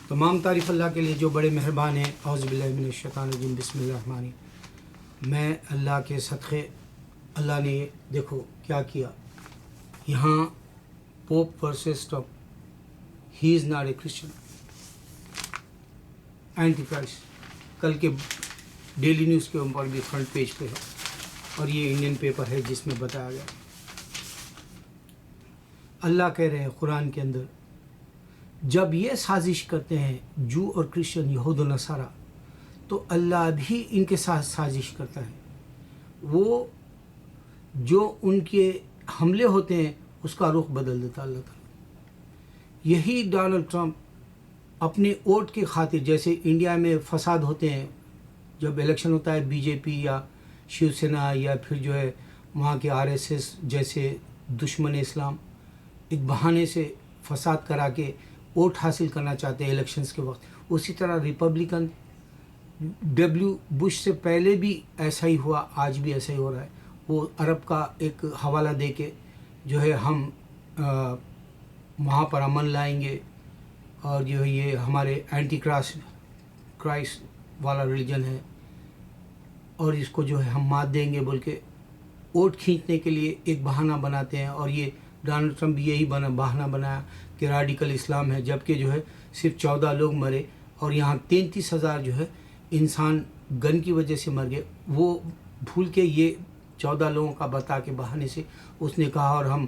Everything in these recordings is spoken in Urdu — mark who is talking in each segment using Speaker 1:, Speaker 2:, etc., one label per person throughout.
Speaker 1: تمام تعریف اللہ کے لیے جو بڑے مہربان ہیں۔ اعوذ باللہ من الشیطان الرجیم، بسم اللہ الرحمن الرحیم۔ میں اللہ کے صدقے، اللہ نے دیکھو کیا کیا یہاں، pope versus Trump, he is not a Christian, anti Christ. کل کے ڈیلی نیوز کے اوپر بھی فرنٹ پیج پہ ہے، اور یہ انڈین پیپر ہے جس میں بتایا گیا۔ اللہ کہہ رہے ہیں قرآن کے اندر، جب یہ سازش کرتے ہیں جو اور کرسچن، یہود و نصارہ، تو اللہ بھی ان کے ساتھ سازش کرتا ہے۔ وہ جو ان کے حملے ہوتے ہیں اس کا رخ بدل دیتا اللہ تعالیٰ۔ یہی ڈونلڈ ٹرمپ اپنے ووٹ کی خاطر، جیسے انڈیا میں فساد ہوتے ہیں جب الیکشن ہوتا ہے، بی جے پی یا شیو سینا یا پھر جو ہے وہاں کے RSS جیسے دشمن اسلام ایک بہانے سے فساد کرا کے ووٹ حاصل کرنا چاہتے ہیں الیکشنز کے وقت، اسی طرح ریپبلکن ڈبلیو بش سے پہلے بھی ایسا ہی ہوا، آج بھی ایسا ہی ہو رہا ہے۔ وہ عرب کا ایک حوالہ دے کے جو ہے ہم وہاں پر امن لائیں گے، اور جو ہے یہ ہمارے اینٹی کرائسٹ والا ریلیجن ہے، اور اس کو جو ہے ہم مات دیں گے بول کے ووٹ کھینچنے کے لیے ایک بہانہ بناتے ہیں۔ اور یہ ڈونلڈ ٹرمپ بھی یہی بہانہ بنایا کہ ریڈیکل اسلام ہے، جبکہ جو ہے صرف 14 لوگ مرے، اور یہاں 33,000 جو ہے انسان گن کی وجہ سے مر گئے۔ وہ بھول کے یہ 14 لوگوں کا بتا کے بہانے سے اس نے کہا، اور ہم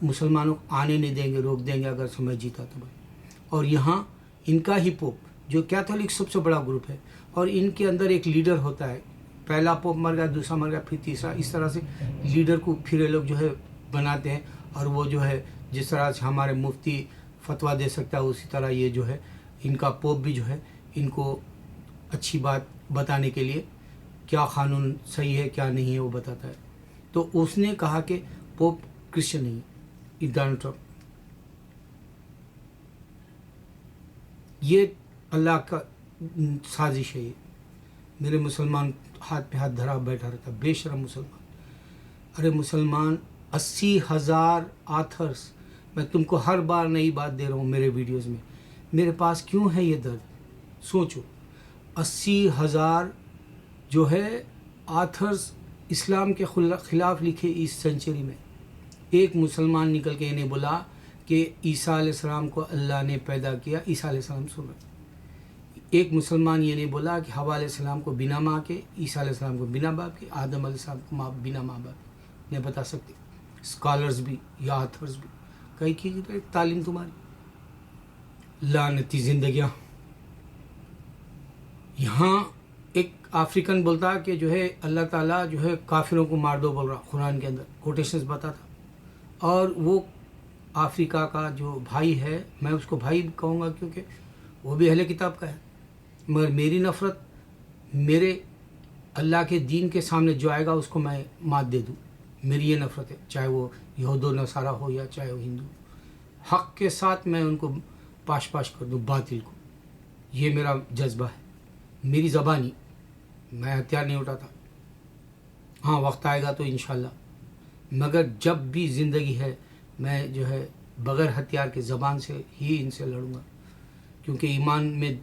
Speaker 1: مسلمانوں کو آنے نہیں دیں گے، روک دیں گے اگر سمجھ جیتا تو بھائی۔ اور یہاں ان کا ہی پوپ جو کیتھولک سب سے بڑا گروپ ہے، اور ان کے اندر ایک لیڈر ہوتا ہے، پہلا پوپ مر گیا، دوسرا مر گیا، پھر تیسرا، اس طرح سے لیڈر کو پھر یہ لوگ جو ہے بناتے ہیں۔ اور وہ جو ہے جس طرح سے ہمارے مفتی فتویٰ دے سکتا ہے، اسی طرح یہ جو ہے ان کا پوپ بھی جو ہے ان کو اچھی بات بتانے کے لیے کیا قانون صحیح ہے کیا نہیں ہے وہ بتاتا ہے۔ تو اس نے کہا کہ پوپ کرسچن نہیں ہے، ڈونلڈ ٹرمپ۔ یہ اللہ کا سازش ہے۔ یہ میرے مسلمان ہاتھ پہ ہاتھ دھرا بیٹھا رہتا، بے شرم مسلمان۔ ارے مسلمان، 80,000 آتھرس، میں تم کو ہر بار نئی بات دے رہا ہوں میرے ویڈیوز میں، میرے پاس کیوں ہے یہ درد؟ سوچو، 80,000 جو ہے آتھرس اسلام کے خلاف لکھے اس سینچری میں۔ ایک مسلمان نکل کے انہیں بولا کہ عیسیٰ علیہ السلام کو اللہ نے پیدا کیا، عیسیٰ علیہ السلام سنو۔ ایک مسلمان یہ نہیں بولا کہ حوا علیہ السلام کو بنا ماں کے، عیسیٰ علیہ السلام کو بنا باپ کے، آدم علیہ السلام کو بنا ماں باپ کے، نہیں بتا سکتے اسکالرز بھی یا آتھرز بھی۔ کئی کی تعلیم تمہاری لعنتی زندگیاں۔ یہاں ایک افریقن بولتا کہ جو ہے اللہ تعالیٰ جو ہے کافروں کو مار دو بول رہا، قرآن کے اندر کوٹیشنز بتاتا۔ اور وہ افریقہ کا جو بھائی ہے، میں اس کو بھائی کہوں گا کیونکہ وہ بھی اہل کتاب کا ہے، مگر میری نفرت میرے اللہ کے دین کے سامنے جو آئے گا اس کو میں مات دے دوں، میری یہ نفرت ہے، چاہے وہ یہود و نصارہ ہو یا چاہے وہ ہندو۔ حق کے ساتھ میں ان کو پاش کر دوں، باطل کو۔ یہ میرا جذبہ ہے، میری زبانی، میں ہتھیار نہیں اٹھاتا۔ ہاں وقت آئے گا تو انشاءاللہ، مگر جب بھی زندگی ہے میں جو ہے بغیر ہتھیار کے زبان سے ہی ان سے لڑوں گا، کیونکہ ایمان میں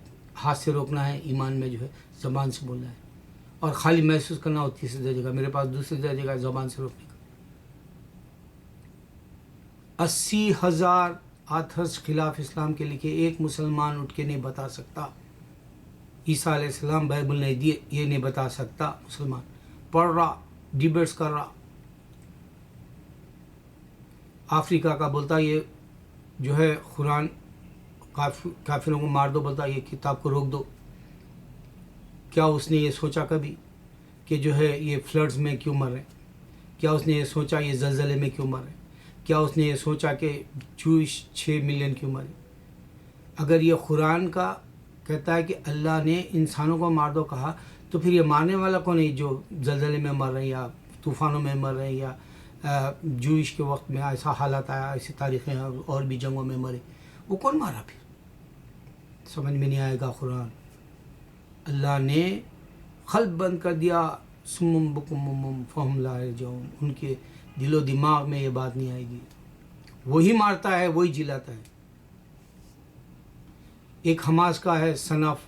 Speaker 1: ہاتھ سے روکنا ہے، ایمان میں جو ہے زبان سے بولنا ہے، اور خالی محسوس کرنا ہو تیسری جگہ، میرے پاس دوسری جگہ زبان سے روکنے کا۔ 80,000 آتھرس خلاف اسلام کے لکھے، ایک مسلمان اٹھ کے نہیں بتا سکتا عیسیٰ علیہ السلام بائبل نہیں دیے، یہ نہیں بتا سکتا مسلمان۔ پڑھ رہا، ڈیبیٹس کر رہا، افریقہ کا بولتا یہ جو ہے قرآن کافروں کو مار دو بولتا، یہ کتاب کو روک دو۔ کیا اس نے یہ سوچا کبھی کہ جو ہے یہ فلڈز میں کیوں مر رہے ہیں؟ کیا اس نے یہ سوچا یہ زلزلے میں کیوں مر رہے ہیں؟ کیا اس نے یہ سوچا کہ جوئش 6 ملین کیوں مرے؟ اگر یہ قرآن کا کہتا ہے کہ اللہ نے انسانوں کو مار دو کہا، تو پھر یہ مارنے والا کون ہے جو زلزلے میں مر رہے ہیں یا طوفانوں میں مر رہے ہیں یا جوئش کے وقت میں ایسا حالات آیا، ایسی تاریخیں اور بھی جنگوں میں مرے؟ وہ کون مارا؟ پھر سمجھ میں نہیں آئے گا قرآن۔ اللہ نے قلب بند کر دیا، سمم بکم فہم لا یرجعون، ان کے دل و دماغ میں یہ بات نہیں آئے گی۔ وہی مارتا ہے، وہی جلاتا ہے۔ ایک حماس کا ہے سن آف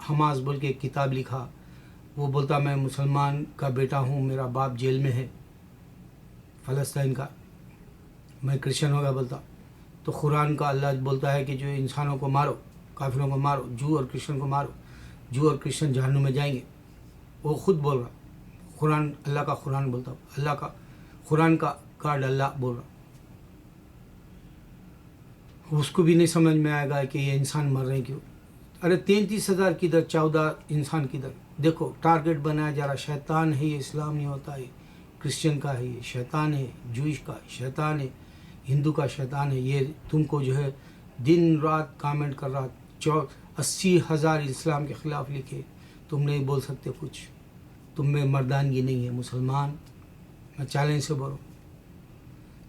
Speaker 1: حماس بول کے ایک کتاب لکھا. وہ بولتا میں مسلمان کا بیٹا ہوں, میرا باپ جیل میں ہے فلسطین کا, میں کرسچن ہوگا بولتا. تو قرآن کا اللہ بولتا ہے کہ جو انسانوں کو مارو, کافروں کو مارو, جو اور کرسچن کو مارو, جو اور کرسچن جہنم میں جائیں گے. وہ خود بول رہا, قرآن, اللہ کا قرآن بولتا, اللہ کا قرآن کا گارڈ اللہ بول رہا. اس کو بھی نہیں سمجھ میں آئے گا کہ یہ انسان مر رہے ہیں کیوں. ارے 33,000 کدھر, 14 انسان کدھر. دیکھو ٹارگٹ بنایا جا رہا, شیطان ہے یہ, اسلام نہیں ہوتا ہے, کرسچن کا ہے یہ شیطان ہے, جوئش کا شیطان ہے, ہندو کا شیطان ہے. یہ تم کو جو ہے دن رات کامنٹ کر رہا, 80,000 اسلام کے خلاف لکھے, تم نہیں بول سکتے کچھ, تم میں مردانگی نہیں ہے. مسلمان, میں چیلنج سے بولوں,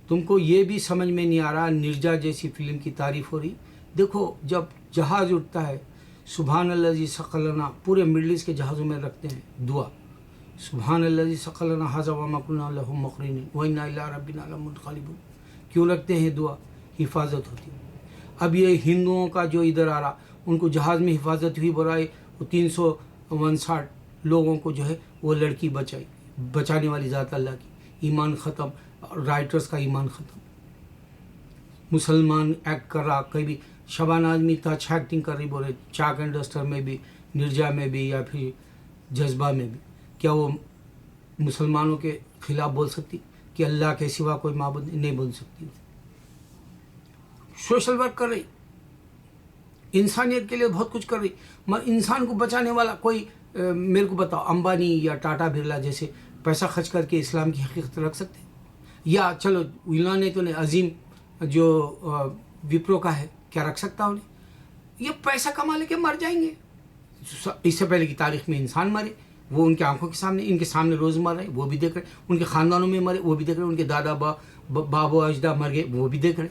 Speaker 1: تم کو یہ بھی سمجھ میں نہیں آ رہا. نرجا جیسی فلم کی تعریف ہو رہی. دیکھو جب جہاز اٹھتا ہے, سبحان الذی سخرنا, پورے مڈل ایسٹ کے جہازوں میں رکھتے ہیں دعا, سبحان الذی سخرنا ھذا وما کنا لہ مقرنین وانا الی ربنا لمنقلبون. کیوں رکھتے ہیں دعا؟ حفاظت ہوتی ہے. اب یہ ہندوؤں کا جو ادھر آ رہا, ان کو جہاز میں حفاظت ہوئی برائے, وہ 359 لوگوں کو جو ہے وہ لڑکی بچائی. بچانے والی ذات اللہ کی. ایمان ختم, رائٹرز کا ایمان ختم. مسلمان ایکٹ کر رہا, کبھی شبانہ اعظمی تھا اچھا ایکٹنگ کر رہی, بولے چاک اینڈ ڈسٹر میں بھی, نرجا میں بھی, یا پھر جذبہ میں بھی. کیا وہ مسلمانوں کے خلاف بول سکتی کہ اللہ کے سوا کوئی معبود نہیں بول سکتی؟ سوشل ورک کر رہی, انسانیت کے لیے بہت کچھ کر رہی. انسان کو بچانے والا کوئی میرے کو بتاؤ, امبانی یا ٹاٹا برلا جیسے پیسہ خرچ کر کے اسلام کی حقیقت رکھ سکتے؟ یا چلو اللہ نے تو نے عظیم جو وپرو کا ہے, کیا رکھ سکتا انہیں؟ یہ پیسہ کما لے کے مر جائیں گے. اس سے پہلے کی تاریخ میں انسان مرے, وہ ان کے آنکھوں کے سامنے, ان کے سامنے روز مر رہے, وہ بھی دیکھ رہے. ان کے خاندانوں میں مرے, وہ بھی دیکھ رہے. ان کے دادا بابو اجداد مر گئے, وہ بھی دیکھ رہے.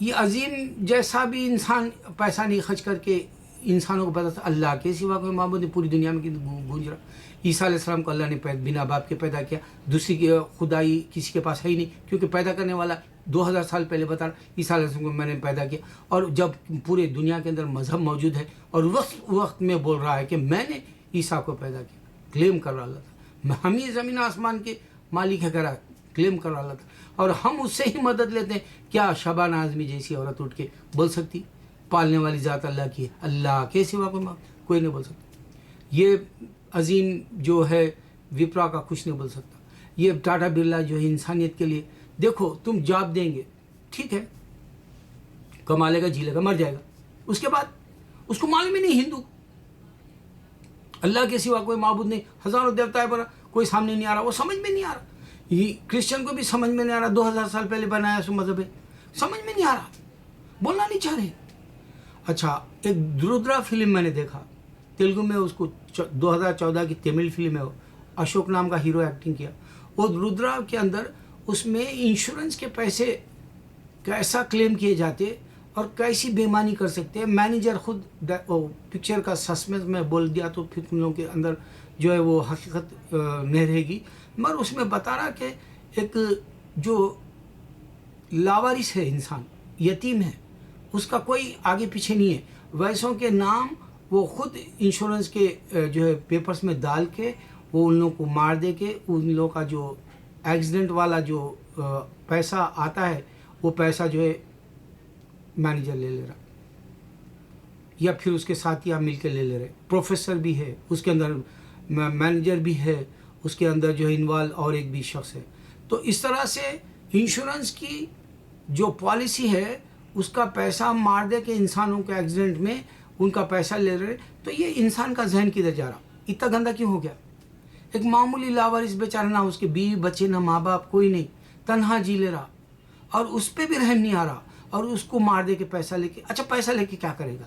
Speaker 1: یہ عظیم جیسا بھی انسان پیسہ نہیں خرچ کر کے انسانوں کو پتا تھا اللہ کے سوا کوئی معبود نہیں, پوری دنیا میں گونج رہا. عیسیٰ علیہ السلام کو اللہ نے بنا باپ کے پیدا کیا, دوسری کی خدائی کسی کے پاس ہے ہی نہیں, کیونکہ پیدا کرنے والا 2000 سال پہلے بتا رہا عیسیٰ علیہ السلام کو میں نے پیدا کیا. اور جب پورے دنیا کے اندر مذہب موجود ہے اور وقت میں بول رہا ہے کہ میں نے عیسیٰ کو پیدا کیا, کلیم کر رہا اللہ تھا, ہم ہی زمین آسمان کے مالک ہے, کرا کلیم کر رہا اللہ تھا, اور ہم اس سے ہی مدد لیتے ہیں. کیا شبانہ اعظمی جیسی عورت اٹھ کے بول سکتی پالنے والی ذات اللہ کی ہے, اللہ کے سوا کوئی نہیں بول سکتا. یہ عظیم جو ہے وپرا کا کچھ نہیں بول سکتا. یہ ٹاٹا برلا جو ہے انسانیت کے لیے, دیکھو تم جاب دیں گے, ٹھیک ہے, کما لے گا, جی لے گا, مر جائے گا. اس کے بعد اس کو معلوم ہی نہیں ہندو اللہ کے سوا کوئی معبود نہیں, ہزاروں دیوتا ہے پر کوئی سامنے نہیں آ رہا, وہ سمجھ میں نہیں آ رہا. یہ کرسچن کو بھی سمجھ میں نہیں آ رہا, 2000 سال پہلے بنایا سو مذہب ہے, سمجھ میں نہیں آ رہا, بولنا نہیں چاہ رہے. اچھا, ایک رودرا فلم میں نے دیکھا تیلگو میں, اس کو 2014 کی تمل فلم ہے, اشوک نام کا ہیرو ایکٹنگ کیا. اور رودرا کے اندر اس میں انشورنس کے پیسے کیسا کلیم کیے جاتے اور کیسی بےمانی کر سکتے ہیں. مینیجر خود پکچر کا سسپینس میں بول دیا تو پھر تم لوگوں کے اندر جو ہے وہ حقیقت نہیں رہے گی. مگر اس میں بتا رہا کہ ایک جو لاوارث ہے انسان, یتیم ہے, اس کا کوئی آگے پیچھے نہیں ہے, ویسوں کے نام وہ خود انشورنس کے جو ہے پیپرز میں ڈال کے وہ ان لوگوں کو مار دے کے ان لوگوں کا جو ایکسیڈنٹ والا جو پیسہ آتا ہے وہ پیسہ جو ہے مینیجر لے لے رہا, یا پھر اس کے ساتھیاں مل کے لے لے رہے. پروفیسر بھی ہے اس کے اندر, مینیجر بھی ہے اس کے اندر جو ہے انوالو, اور ایک بھی شخص ہے. تو اس طرح سے انشورنس کی جو پالیسی ہے اس کا پیسہ مار دے کے انسانوں کے ایکسیڈنٹ میں ان کا پیسہ لے رہے. تو یہ انسان کا ذہن کدھر جا رہا, اتنا گندا کیوں ہو گیا؟ ایک معمولی لاوارث بیچارہ, نہ اس کے بیوی بچے نہ ماں باپ کوئی نہیں, تنہا جی لے رہا, اور اس پہ بھی رحم نہیں آ رہا, اور اس کو مار دے کے پیسہ لے کے. اچھا پیسہ لے کے کیا کرے گا؟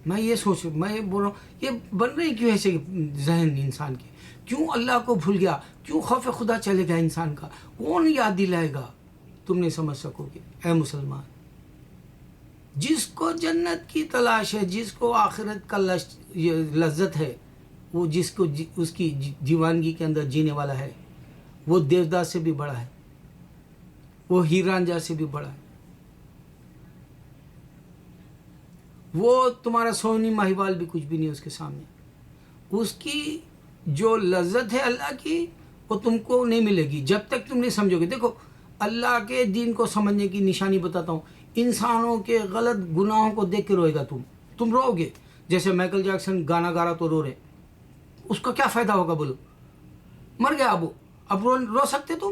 Speaker 1: میں یہ سوچ رہا ہوں, میں یہ بول رہا ہوں, یہ بن رہی کیوں ایسے ذہن انسان کے؟ کیوں اللہ کو بھول گیا؟ کیوں خوف خدا چلے گا انسان کا؟ کون یاد دلائے گا؟ تم نہیں سمجھ سکو گے. اے مسلمان, جس کو جنت کی تلاش ہے, جس کو آخرت کا لذت ہے, وہ جس کو اس کی دیوانگی کے اندر جینے والا ہے, وہ دیوداس سے بھی بڑا ہے, وہ ہیر رانجھا سے بھی بڑا ہے. وہ تمہارا سونی ماہیوال بھی کچھ بھی نہیں اس کے سامنے. اس کی جو لذت ہے اللہ کی وہ تم کو نہیں ملے گی جب تک تم نہیں سمجھو گے. دیکھو اللہ کے دین کو سمجھنے کی نشانی بتاتا ہوں. انسانوں کے غلط گناہوں کو دیکھ کے روئے گا تم رو گے. جیسے مائیکل جیکسن گانا گا رہا تو رو رہے, اس کو کیا فائدہ ہوگا بولو؟ مر گیا اب رو سکتے تم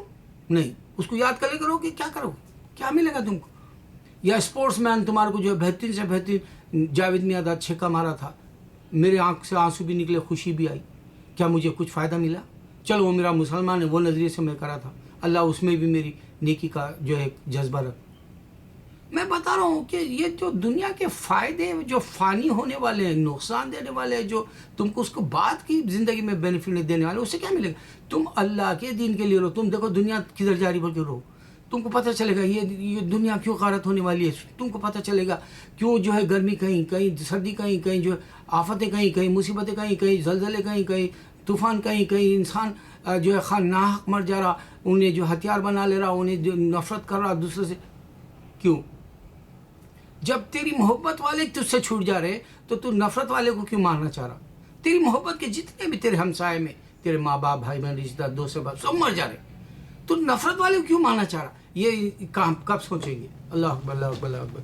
Speaker 1: نہیں. اس کو یاد کر لے کرو کہ کیا کرو, کیا ملے گا تم کو؟ یا اسپورٹس مین تمہارے کو جو بہترین سے بہترین جاوید میاں چھکا مارا تھا, میرے آنکھ سے آنسو بھی نکلے, خوشی بھی آئی, کیا مجھے کچھ فائدہ ملا؟ چلو وہ میرا مسلمان ہے, وہ نظریے سے میں کرا تھا, اللہ اس میں بھی میری نیکی کا جو ہے جذبہ رکھ. میں بتا رہا ہوں کہ یہ جو دنیا کے فائدے جو فانی ہونے والے ہیں, نقصان دینے والے ہیں, جو تم کو اس کو بعد کی زندگی میں بینیفٹ نہیں دینے والے, اس سے کیا ملے گا؟ تم اللہ کے دین کے لیے رہو. تم دیکھو دنیا کدھر جا رہی بول کے رہو, تم کو پتہ چلے گا یہ دنیا کیوں غارت ہونے والی ہے. تم کو پتہ چلے گا کیوں جو ہے گرمی کہیں سردی کہیں جو آفتیں کہیں مصیبتیں کہیں زلزلے کہیں طوفان کہیں انسان جو ہے ناحق مر جا رہا, انہیں جو ہتھیار بنا لے رہا, انہیں جو نفرت کر رہا دوسرے سے. کیوں؟ جب تیری محبت والے تجھ سے چھوٹ جا رہے تو تو نفرت والے کو کیوں مارنا چاہ رہا؟ تیری محبت کے جتنے بھی تیرے ہمسائے میں تیرے ماں باپ بھائی بہن رشتہ دار دوست باپ سب مر جا رہے, تو نفرت والے کو کیوں مارنا چاہ رہا؟ یہ کام کب سوچیں گے؟ اللہ اکبر اللہ اکبر اللہ اکبر.